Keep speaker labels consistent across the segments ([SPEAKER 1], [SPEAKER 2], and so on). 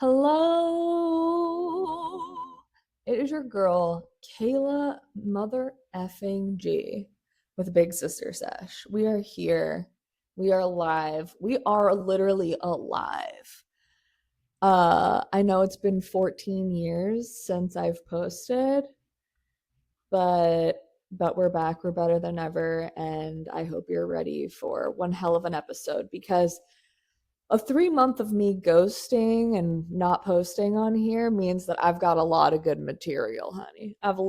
[SPEAKER 1] Hello. It is your girl, Kayla Mother effing G with Big Sister Sesh. We are here. We are live. We are literally alive. I know it's been 14 years since I've posted, but we're back. We're better than ever, and I hope you're ready for one hell of an episode because a 3 month of me ghosting and not posting on here means that I've got a lot of good material, honey. I've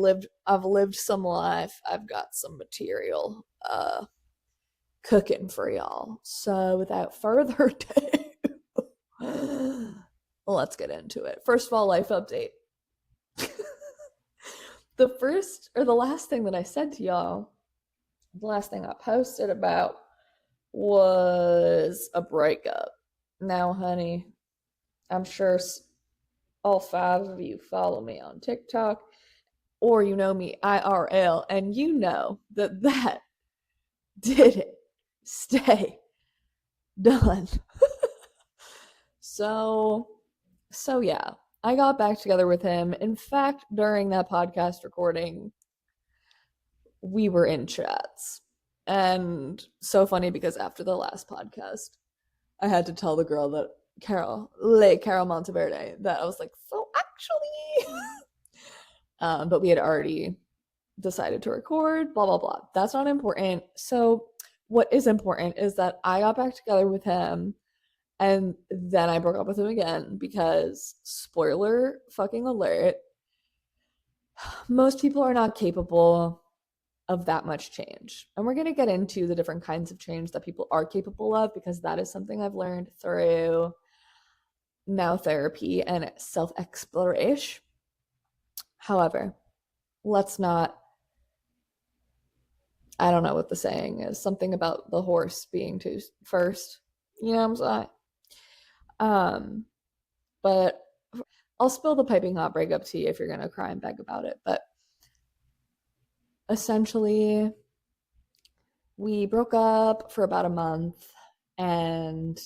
[SPEAKER 1] lived some life. I've got some material cooking for y'all. So without further ado, let's get into it. First of all, life update. The last thing that I said to y'all, the last thing I posted about was a breakup. Now, honey, I'm sure all five of you follow me on TikTok or you know me IRL, and you know that didn't stay done. so, yeah, I got back together with him. In fact, during that podcast recording, we were in chats. And so funny because after the last podcast, I had to tell the girl that Carol Monteverde, that I was like, so actually, but we had already decided to record, blah, blah, blah. That's not important. So, what is important is that I got back together with him and then I broke up with him again because, spoiler fucking alert, most people are not capable of that much change. And we're going to get into the different kinds of change that people are capable of because that is something I've learned through now therapy and self exploration. However, let's not, I don't know what the saying is, something about the horse being too first. You know what I'm saying? Um, but I'll spill the piping hot breakup tea if you're gonna cry and beg about it. But essentially, we broke up for about a month, and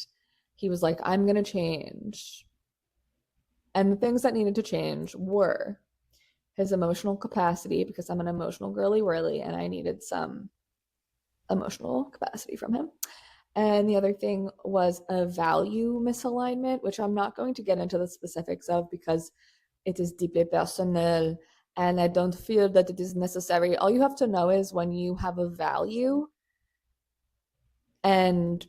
[SPEAKER 1] he was like, "I'm gonna change." And the things that needed to change were his emotional capacity because I'm an emotional girly whirly, and I needed some emotional capacity from him. And the other thing was a value misalignment, which I'm not going to get into the specifics of because it is deeply personal and I don't feel that it is necessary. All you have to know is when you have a value and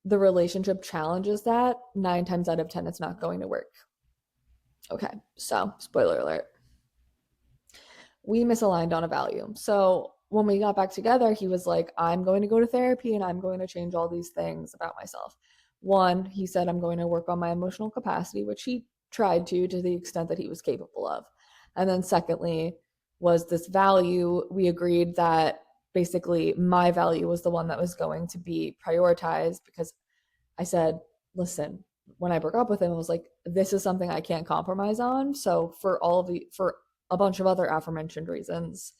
[SPEAKER 1] the relationship challenges that, 9 times out of 10, it's not going to work. Okay, so spoiler alert. We misaligned on a value. So when we got back together, he was like, I'm going to go to therapy and I'm going to change all these things about myself. One, he said, I'm going to work on my emotional capacity, which he tried to the extent that he was capable of. And then, secondly, was this value. We agreed that basically my value was the one that was going to be prioritized because I said, listen, when I broke up with him, I was like, this is something I can't compromise on. So for a bunch of other aforementioned reasons,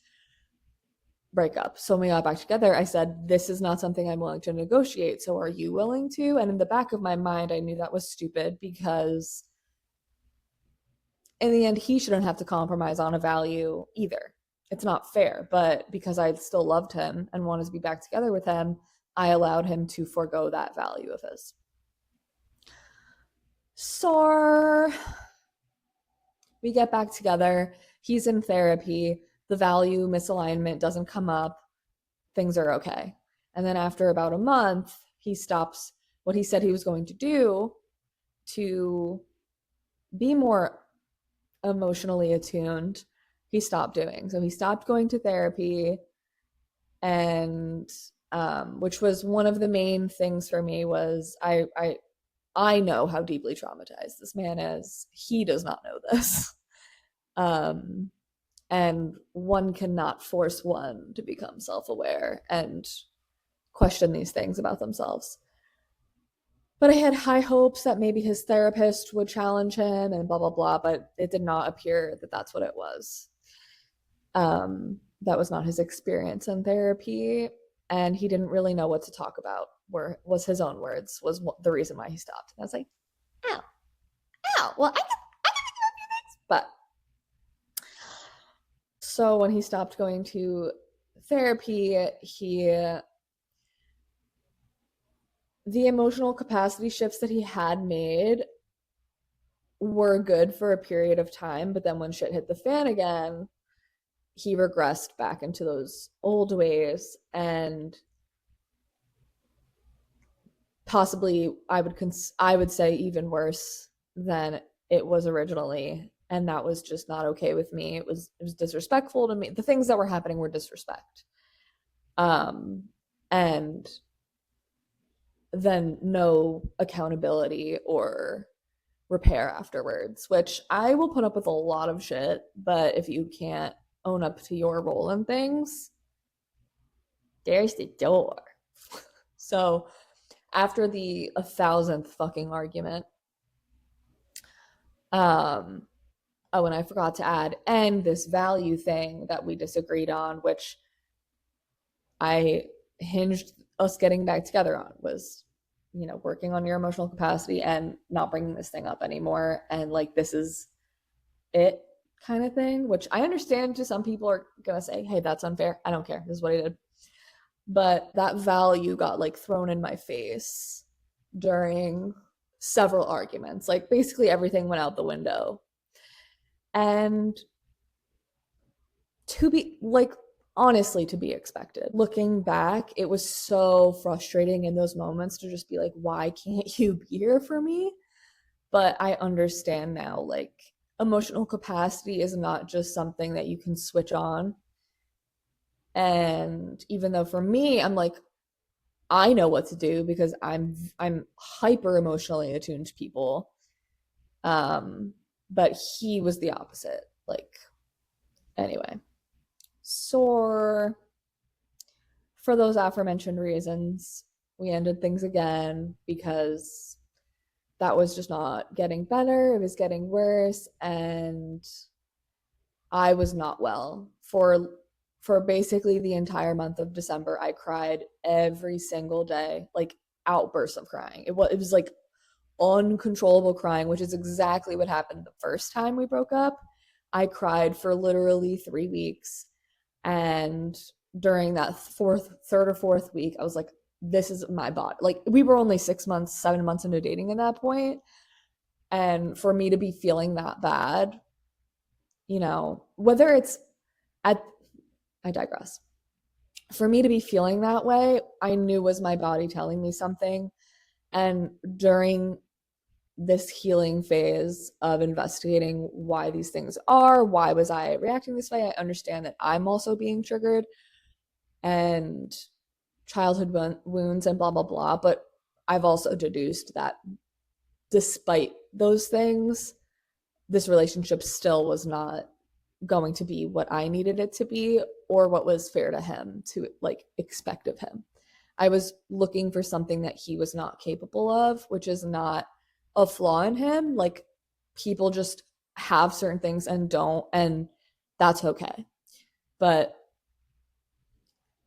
[SPEAKER 1] break up. So when we got back together, I said, this is not something I'm willing to negotiate. So are you willing to? And in the back of my mind, I knew that was stupid because in the end, he shouldn't have to compromise on a value either. It's not fair. But because I still loved him and wanted to be back together with him, I allowed him to forego that value of his. So we get back together. He's in therapy. The value misalignment doesn't come up. Things are okay. And then after about a month, he stops what he said he was going to do to be more emotionally attuned. He stopped doing. So he stopped going to therapy, and which was one of the main things for me was I know how deeply traumatized this man is. He does not know this. Um, and one cannot force one to become self-aware and question these things about themselves. But I had high hopes that maybe his therapist would challenge him and blah blah blah, but it did not appear that that's what it was. That was not his experience in therapy, and he didn't really know what to talk about. Were was his own words was the reason why he stopped. And I was like, oh, Oh, well, I can think of a few things. But so when he stopped going to therapy, the emotional capacity shifts that he had made were good for a period of time, but then when shit hit the fan again, he regressed back into those old ways, and possibly I would say even worse than it was originally, and that was just not okay with me. It was disrespectful to me. The things that were happening were disrespect. Um and then no accountability or repair afterwards, which I will put up with a lot of shit, but if you can't own up to your role in things, there's the door. So after the 1,000th fucking argument, um, oh, and I forgot to add, and this value thing that we disagreed on, which I hinged us getting back together on, was, working on your emotional capacity and not bringing this thing up anymore. And like, this is it kind of thing, which I understand to some people are going to say, hey, that's unfair. I don't care. This is what I did. But that value got like thrown in my face during several arguments. Like, basically everything went out the window. And to be like, honestly, to be expected. Looking back, it was so frustrating in those moments to just be like, why can't you be here for me? But I understand now, like, emotional capacity is not just something that you can switch on. And even though for me, I'm like, I know what to do because I'm hyper emotionally attuned to people. Um, but he was the opposite. Like, anyway. So for those aforementioned reasons, we ended things again because that was just not getting better. It was getting worse, and I was not well for basically the entire month of December. I cried every single day, like outbursts of crying. It was like uncontrollable crying, which is exactly what happened the first time we broke up. I cried for literally 3 weeks, and during that third or fourth week, I was like, this is my body. Like, we were only 6 months, 7 months into dating at that point, and for me to be feeling that bad, whether it's at I digress. For me to be feeling that way, I knew was my body telling me something. And during this healing phase of investigating why these things are, why was I reacting this way, I understand that I'm also being triggered and childhood wounds and blah, blah, blah. But I've also deduced that despite those things, this relationship still was not going to be what I needed it to be or what was fair to him to like expect of him. I was looking for something that he was not capable of, which is not a flaw in him. Like, people just have certain things and don't, and that's okay. But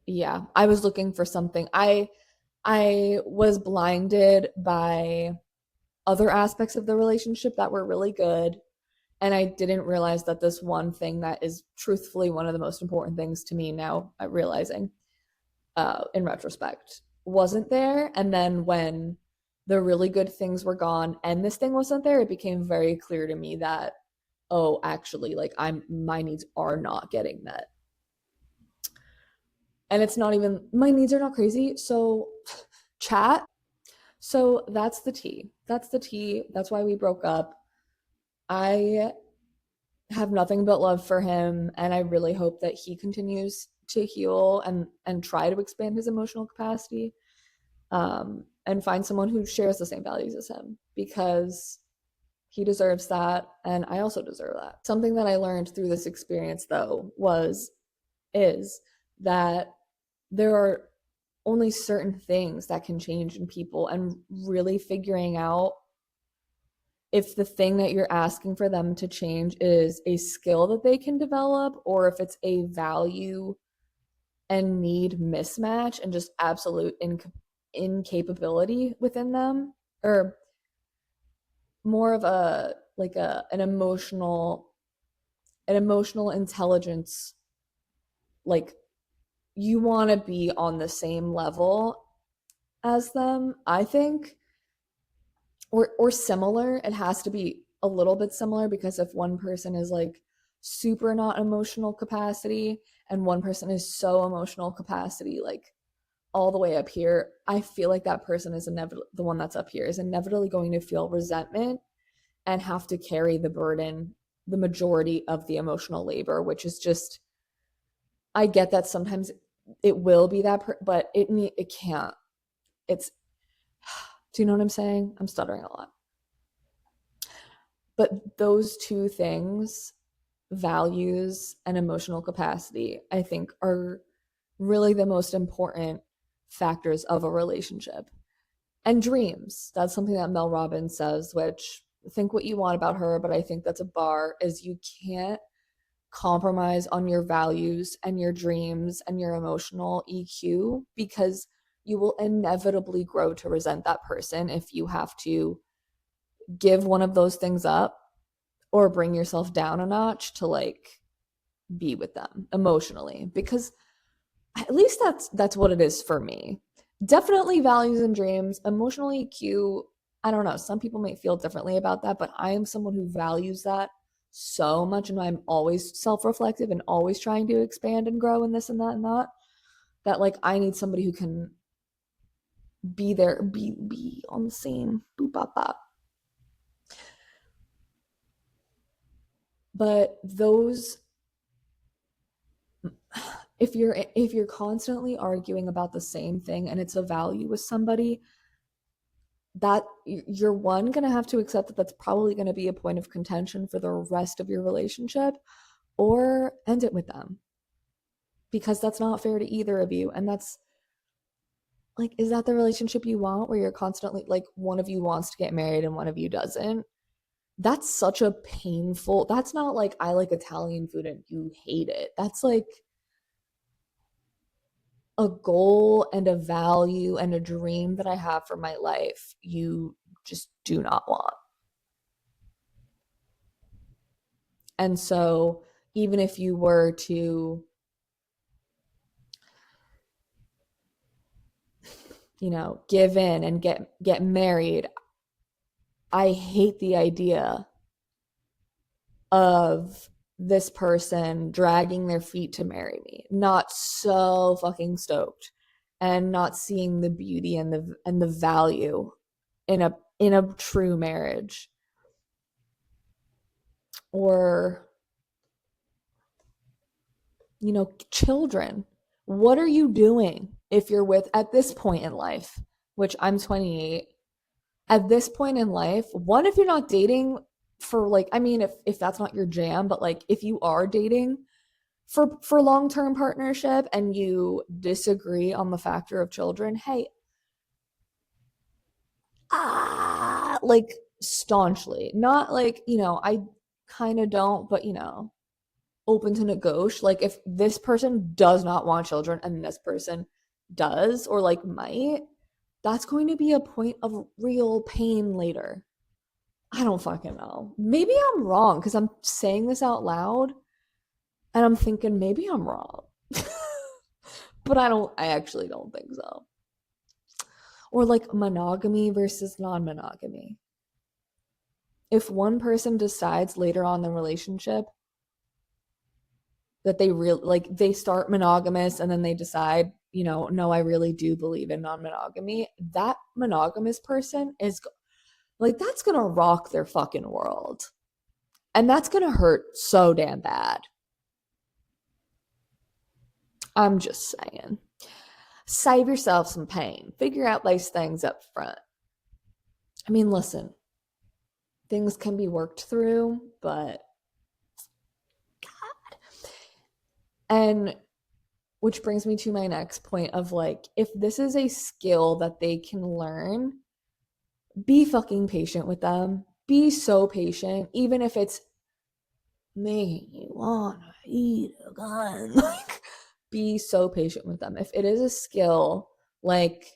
[SPEAKER 1] yeah, I was looking for something. I was blinded by other aspects of the relationship that were really good, and I didn't realize that this one thing that is truthfully one of the most important things to me now, I'm realizing, in retrospect, wasn't there. And then when the really good things were gone and this thing wasn't there, it became very clear to me that, oh, actually, like, my needs are not getting met. And it's not even, my needs are not crazy. So chat. So that's the tea. That's the tea. That's why we broke up. I have nothing but love for him, and I really hope that he continues to heal and try to expand his emotional capacity, and find someone who shares the same values as him, because he deserves that and I also deserve that. Something that I learned through this experience, though, is that there are only certain things that can change in people, and really figuring out if the thing that you're asking for them to change is a skill that they can develop, or if it's a value and need mismatch and just absolute incapability within them, or more of a like a an emotional intelligence, like you want to be on the same level as them, I think, or similar. It has to be a little bit similar because if one person is like super not emotional capacity and one person is so emotional capacity, like all the way up here, I feel like that person is inevitably the one that's up here is inevitably going to feel resentment and have to carry the burden, the majority of the emotional labor, which is just, I get that sometimes it will be that, but it can't. It's, do you know what I'm saying? I'm stuttering a lot. But those two things, values and emotional capacity, I think are really the most important factors of a relationship. And dreams. That's something that Mel Robbins says, which think what you want about her, but I think that's a bar is you can't compromise on your values and your dreams and your emotional EQ because you will inevitably grow to resent that person if you have to give one of those things up or bring yourself down a notch to like be with them emotionally, because at least that's what it is for me. Definitely values and dreams, emotional EQ. I don't know. Some people might feel differently about that, but I am someone who values that so much, and I'm always self-reflective and always trying to expand and grow and this and that and that. That like I need somebody who can be there, be on the same boop bop bop. But those, if you're constantly arguing about the same thing and it's a value with somebody, that you're one going to have to accept that that's probably going to be a point of contention for the rest of your relationship, or end it with them because that's not fair to either of you. And that's like, is that the relationship you want where you're constantly like one of you wants to get married and one of you doesn't? That's such a painful, that's not like I like Italian food and you hate it. That's like a goal and a value and a dream that I have for my life you just do not want. And so even if you were to, give in and get married, I hate the idea of this person dragging their feet to marry me. Not so fucking stoked and not seeing the beauty and the value in a true marriage. Or children. What are you doing if you're with at this point in life, which I'm 28, at this point in life, one, if you're not dating for like, I mean, if that's not your jam, but like if you are dating for long-term partnership and you disagree on the factor of children, hey, like staunchly, not like, I kind of don't, but open to negotiate. Like if this person does not want children and this person does or like might, that's going to be a point of real pain later. I don't fucking know. Maybe I'm wrong because I'm saying this out loud and I'm thinking maybe I'm wrong. But I actually don't think so. Or like monogamy versus non-monogamy. If one person decides later on in the relationship that they really like, they start monogamous and then they decide, no, I really do believe in non-monogamy, that monogamous person is like, that's gonna rock their fucking world. And that's gonna hurt so damn bad. I'm just saying. Save yourself some pain. Figure out these things up front. I mean, listen, things can be worked through, but God. And which brings me to my next point of like, if this is a skill that they can learn, be fucking patient with them. Be so patient, even if it's making you wanna eat a gun. Like, be so patient with them. If it is a skill like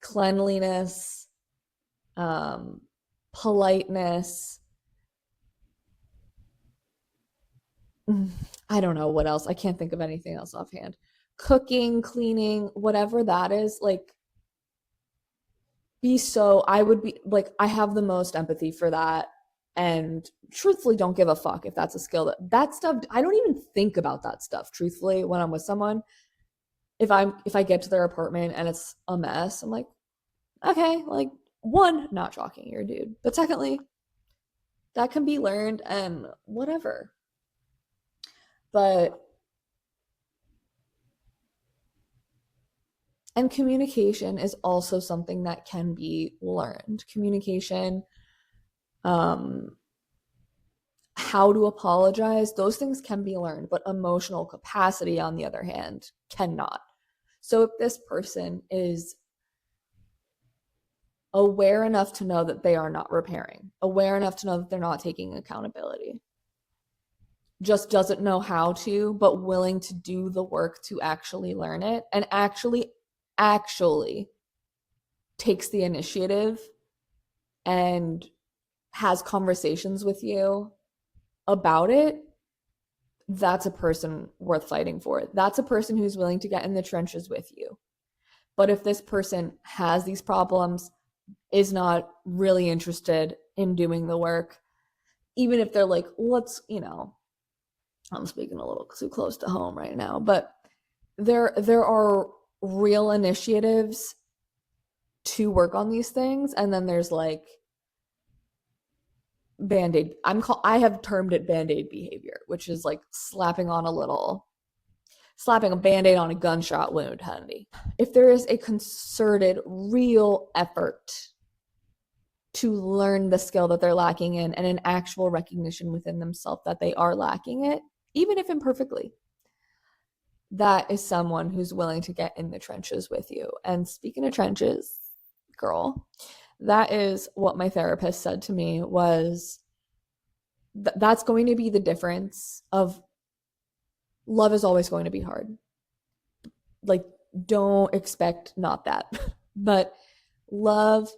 [SPEAKER 1] cleanliness, um, politeness. I don't know what else. I can't think of anything else offhand. Cooking, cleaning, whatever that is, like I would be like, I have the most empathy for that. And truthfully, don't give a fuck if that's a skill that stuff. I don't even think about that stuff, truthfully, when I'm with someone. If I get to their apartment and it's a mess, I'm like, okay, like, one, not shocking, you're a dude. But secondly, that can be learned and whatever. But and communication is also something that can be learned. Communication, um, how to apologize, those things can be learned, but emotional capacity, on the other hand, cannot. So if this person is aware enough to know that they are not repairing, aware enough to know that they're not taking accountability, just doesn't know how to, but willing to do the work to actually learn it, and actually takes the initiative and has conversations with you about it, that's a person worth fighting for. That's a person who's willing to get in the trenches with you. But if this person has these problems, is not really interested in doing the work, even if they're like, I'm speaking a little too close to home right now, but there are real initiatives to work on these things, and then there's like band-aid. I have termed it band-aid behavior, which is like slapping a band-aid on a gunshot wound, honey. If there is a concerted, real effort to learn the skill that they're lacking in, and an actual recognition within themselves that they are lacking it, even if imperfectly, that is someone who's willing to get in the trenches with you. And speaking of trenches, girl, that is what my therapist said to me was that's going to be the difference of love is always going to be hard. Like, don't expect not that. But love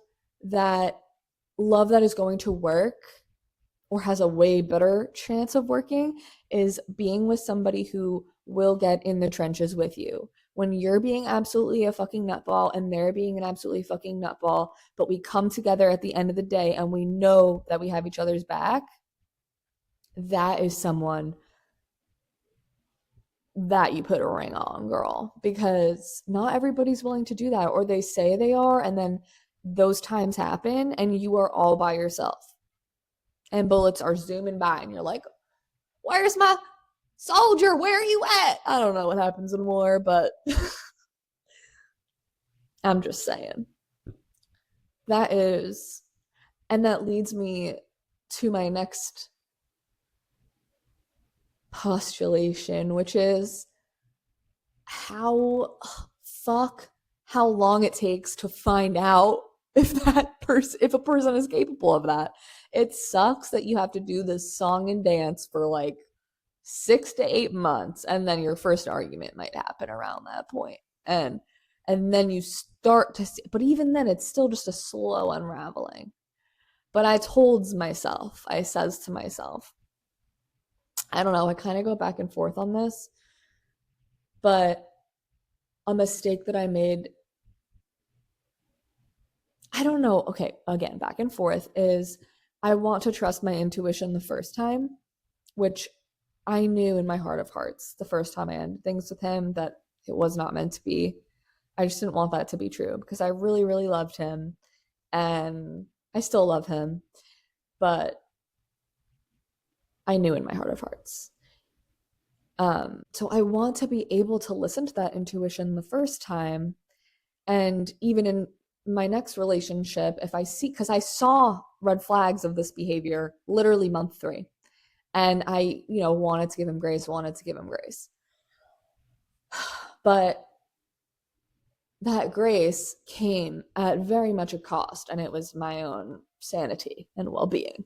[SPEAKER 1] that love that is going to work, or has a way better chance of working, is being with somebody who will get in the trenches with you. When you're being absolutely a fucking nutball and they're being an absolutely fucking nutball, but we come together at the end of the day and we know that we have each other's back, that is someone that you put a ring on, girl, because not everybody's willing to do that, or they say they are, and then those times happen and you are all by yourself and bullets are zooming by and you're like, where's my soldier? Where are you at? I don't know what happens in war, but I'm just saying. That is, and that leads me to my next postulation, which is how fuck how long it takes to find out if a person is capable of that. It sucks that you have to do this song and dance for like 6 to 8 months, and then your first argument might happen around that point. And then you start to see, but even then it's still just a slow unraveling. But I says to myself, I don't know, I kind of go back and forth on this, but a mistake that I made, I don't know, okay, again, back and forth, is I want to trust my intuition the first time, which I knew in my heart of hearts the first time I ended things with him that it was not meant to be. I just didn't want that to be true because I really, really loved him and I still love him, but I knew in my heart of hearts. So I want to be able to listen to that intuition the first time. And even in my next relationship, if I see, because I saw red flags of this behavior literally month 3. And I, wanted to give him grace, wanted to give him grace. But that grace came at very much a cost, and it was my own sanity and well being.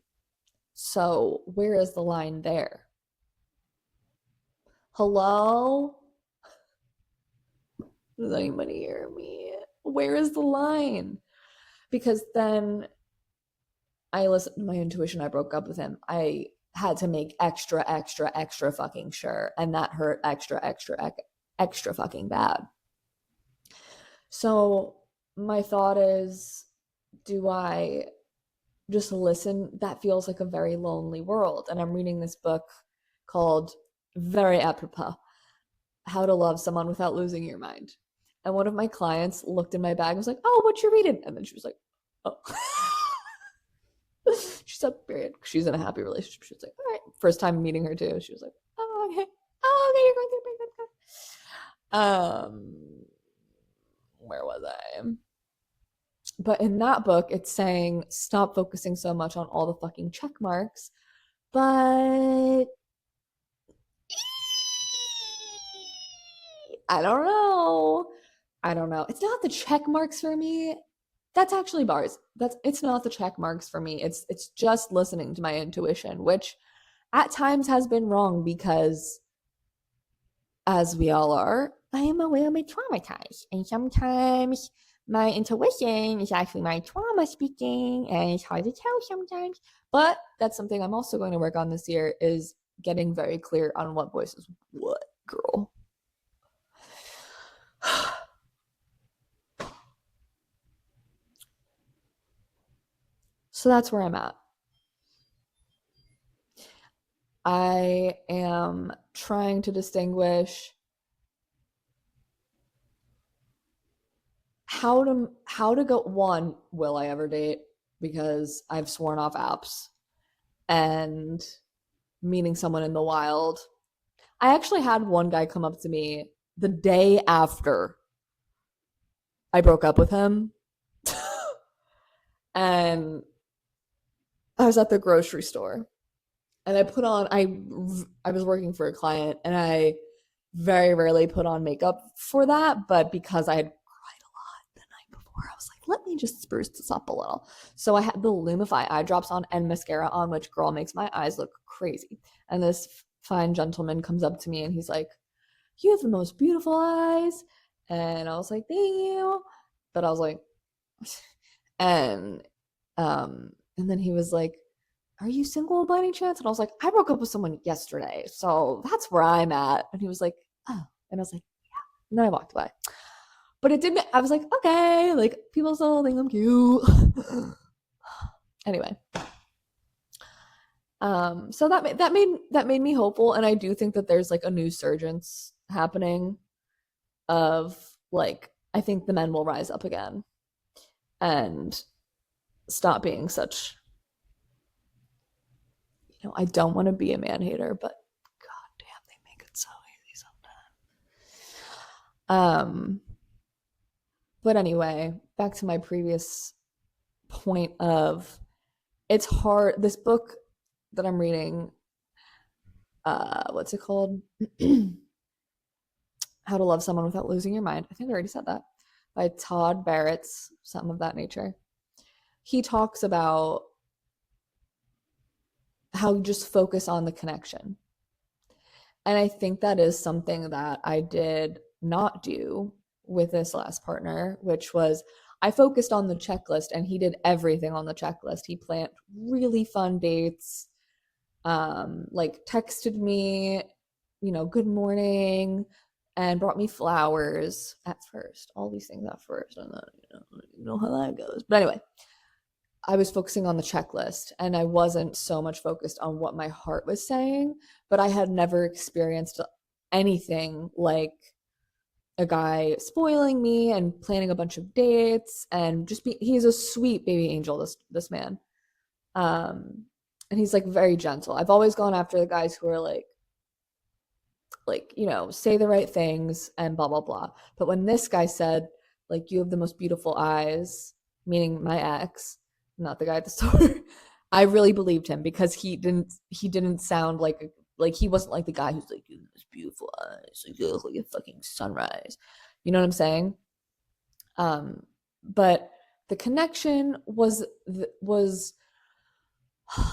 [SPEAKER 1] So, where is the line there? Hello? Does anybody hear me? Where is the line? Because then I listened to my intuition. I broke up with him. I had to make extra, extra, extra fucking sure. And that hurt extra, extra, extra fucking bad. So my thought is, do I just listen? That feels like a very lonely world. And I'm reading this book called, very apropos, How to Love Someone Without Losing Your Mind. And one of my clients looked in my bag and was like, "Oh, what you reading?" And then she was like, "Oh." She said, period. She's in a happy relationship. She was like, "All right." First time meeting her too. She was like, "Oh, okay. Oh, okay, you're going through a breakup." Where was I? But in that book, it's saying stop focusing so much on all the fucking check marks. But I don't know. I don't know. It's not the check marks for me. That's actually bars. It's not the check marks for me. It's just listening to my intuition, which at times has been wrong because, as we all are, I am a little bit traumatized. And sometimes my intuition is actually my trauma speaking, and it's hard to tell sometimes. But that's something I'm also going to work on this year, is getting very clear on what voice is what, girl. So that's where I'm at. I am trying to distinguish how to go. One, will I ever date? Because I've sworn off apps, and meeting someone in the wild. I actually had one guy come up to me the day after I broke up with him. And I was at the grocery store, and I was working for a client, and I very rarely put on makeup for that, but because I had cried a lot the night before, I was like, let me just spruce this up a little. So I had the Lumify eye drops on and mascara on, which, girl, makes my eyes look crazy. And this fine gentleman comes up to me and he's like, "You have the most beautiful eyes." And I was like, "Thank you." But I was like, and and then he was like, "Are you single by any chance?" And I was like, "I broke up with someone yesterday, so that's where I'm at." And he was like, "Oh." And I was like, "Yeah." And then I walked away. But it didn't, I was like, okay, like, people still think I'm cute. Anyway. So that made me hopeful, and I do think that there's like a new surgence happening of, like, I think the men will rise up again and stop being such, I don't want to be a man hater, but god damn, they make it so easy sometimes. But anyway, back to my previous point of, it's hard. This book that I'm reading, what's it called? How to Love Someone Without Losing Your Mind. I think I already said that. By Todd Barrett's, something of that nature. He talks about how you just focus on the connection. And I think that is something that I did not do with this last partner, which was, I focused on the checklist and he did everything on the checklist. He planned really fun dates, like texted me, good morning, and brought me flowers at first. All these things at first, and then you know how that goes. But anyway, I was focusing on the checklist, and I wasn't so much focused on what my heart was saying. But I had never experienced anything like a guy spoiling me and planning a bunch of dates, and he's a sweet baby angel, this man. And he's like very gentle. I've always gone after the guys who are like, say the right things and blah blah blah. But when this guy said, like, "You have the most beautiful eyes," meaning my ex, not the guy at the store, I really believed him, because he didn't sound like he wasn't like the guy who's like, "You have this beautiful eyes, like, you look like a fucking sunrise." You know what I'm saying? But the connection was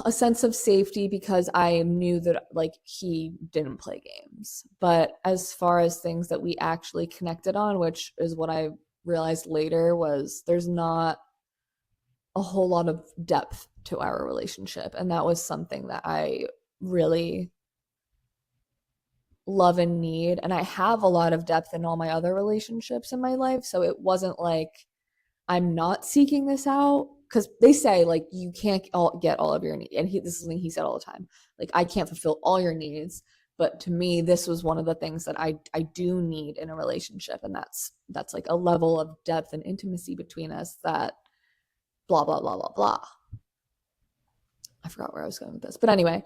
[SPEAKER 1] a sense of safety, because I knew that, like, he didn't play games. But as far as things that we actually connected on, which is what I realized later, was there's not a whole lot of depth to our relationship. And that was something that I really love and need. And I have a lot of depth in all my other relationships in my life. So it wasn't like I'm not seeking this out. Because they say, like, you can't get all of your needs. And this is something he said all the time. Like, I can't fulfill all your needs. But to me, this was one of the things that I do need in a relationship. And that's like a level of depth and intimacy between us that blah, blah, blah, blah, blah. I forgot where I was going with this. But anyway,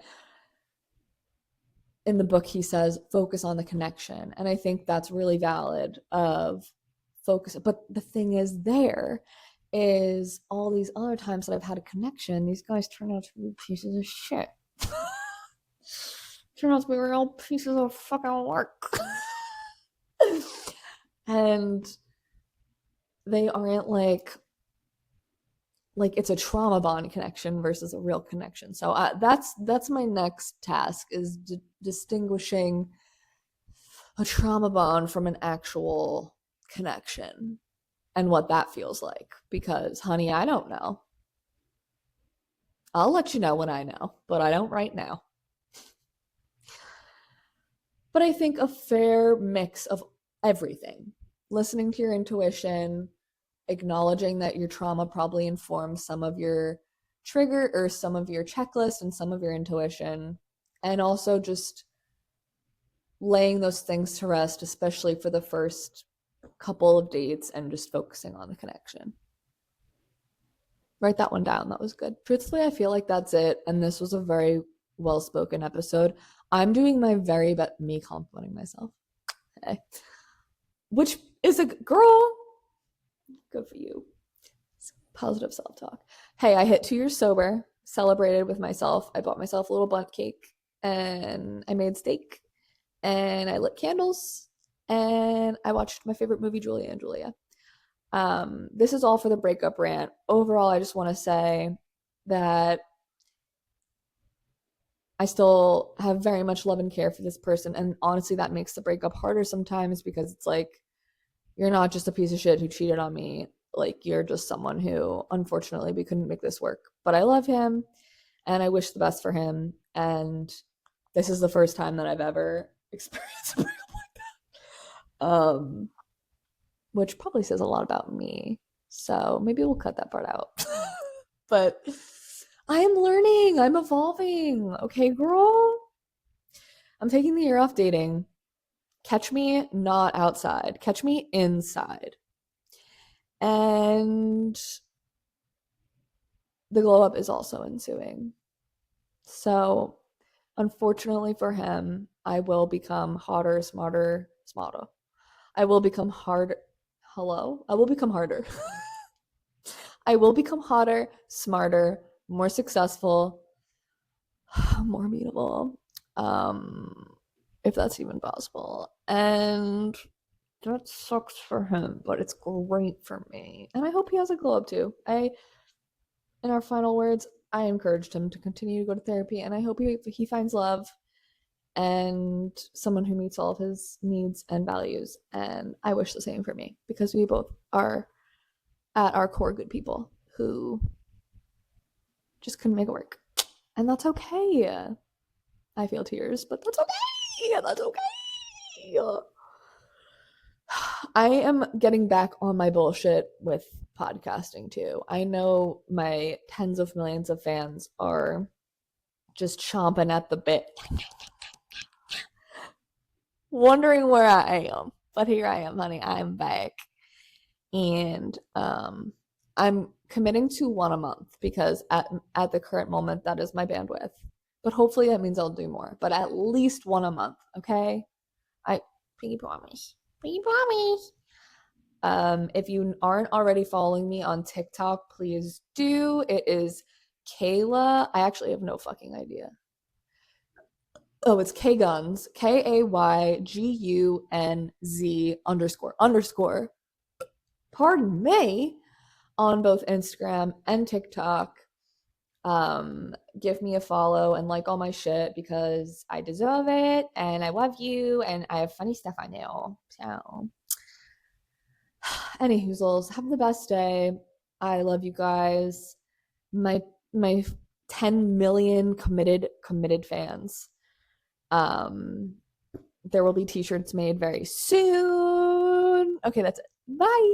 [SPEAKER 1] in the book, he says, focus on the connection. And I think that's really valid of focus. But the thing is all these other times that I've had a connection, these guys turn out to be pieces of shit. Turn out to be real pieces of fucking work. And they aren't like it's a trauma bond connection versus a real connection. So that's my next task, is distinguishing a trauma bond from an actual connection and what that feels like. Because, honey, I don't know. I'll let you know when I know, but I don't right now. But I think a fair mix of everything, listening to your intuition, acknowledging that your trauma probably informs some of your trigger or some of your checklist and some of your intuition, and also just laying those things to rest, especially for the first couple of dates, and just focusing on the connection. Write that one down. That was good. Truthfully, I feel like that's it. And this was a very well-spoken episode. I'm doing my very best, me complimenting myself. Okay. Which is a girl. Good for you. Positive self-talk. Hey, I hit 2 years sober, celebrated with myself. I bought myself a little bundt cake, and I made steak, and I lit candles, and I watched my favorite movie, Julia and Julia. This is all for the breakup rant. Overall, I just want to say that I still have very much love and care for this person. And honestly, that makes the breakup harder sometimes, because it's like, you're not just a piece of shit who cheated on me. Like, you're just someone who, unfortunately, we couldn't make this work. But I love him, and I wish the best for him. And this is the first time that I've ever experienced a breakup like that. Which probably says a lot about me. So maybe we'll cut that part out. But I am learning. I'm evolving. Okay, girl? I'm taking the year off dating. Catch me not outside. Catch me inside. And the glow up is also ensuing. So, unfortunately for him, I will become hotter, smarter. I will become harder. Hello? I will become harder. I will become hotter, smarter, more successful, more meetable, if that's even possible. And that sucks for him, but it's great for me. And I hope he has a glow up too. In our final words, I encouraged him to continue to go to therapy, and I hope he finds love and someone who meets all of his needs and values. And I wish the same for me, because we both are at our core good people who just couldn't make it work. And that's okay. I feel tears, but that's okay. That's okay. I am getting back on my bullshit with podcasting too. I know my tens of millions of fans are just chomping at the bit, wondering where I am. But here I am, honey. I'm back. And I'm committing to one a month, because at the current moment, that is my bandwidth. But hopefully that means I'll do more. But at least one a month, okay? I pinky promise. Pinky promise. If you aren't already following me on TikTok, please do. It is Kayla. I actually have no fucking idea. Oh, it's Kaygunz. KAYGUNZ__. Pardon me. On both Instagram and TikTok. Give me a follow and like all my shit, because I deserve it, and I love you, and I have funny stuff I know. So, any hoozles, have the best day. I love you guys. My my 10 million committed fans. Um, there will be t-shirts made very soon. Okay, that's it. Bye.